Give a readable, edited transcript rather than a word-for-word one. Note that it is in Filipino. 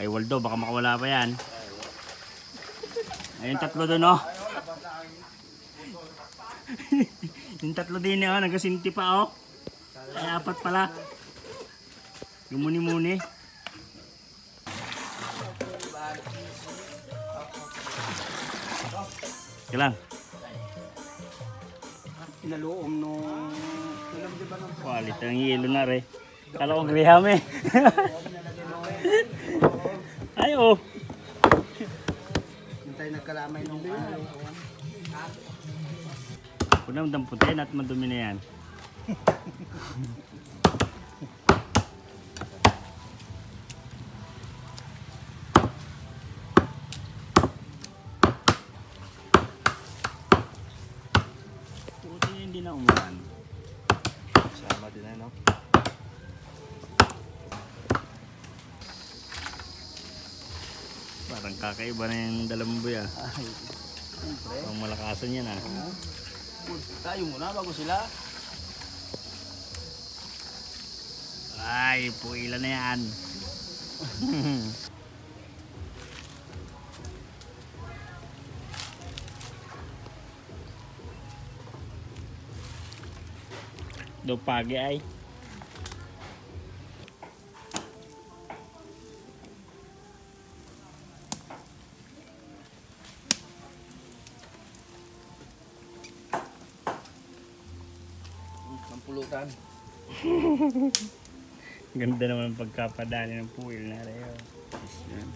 Ay Waldo, baka makawala pa yan. Ayun tatlo doon oh. Yung tatlo din oh, nagasinti pa oh. Ay apat pala. Gumuni-muni. Kailan? Inaluom nung... Walit ang yelo na rin. Kala ko griham eh. Ay oh. Hintay nagkalamay nung ano. Punang damputin at madumi na yan. Puti hindi na umulan. Sama din ano. Parang kakaiba na yung dalamboy ah. Ay, siyempre. Ang malakasan yan ah. Tayo muna bago sila. Ay, puilan na yan. Do pagi ay. Mampulutan. Ganda naman ang pagkapadali ng puwil na rin. Yan.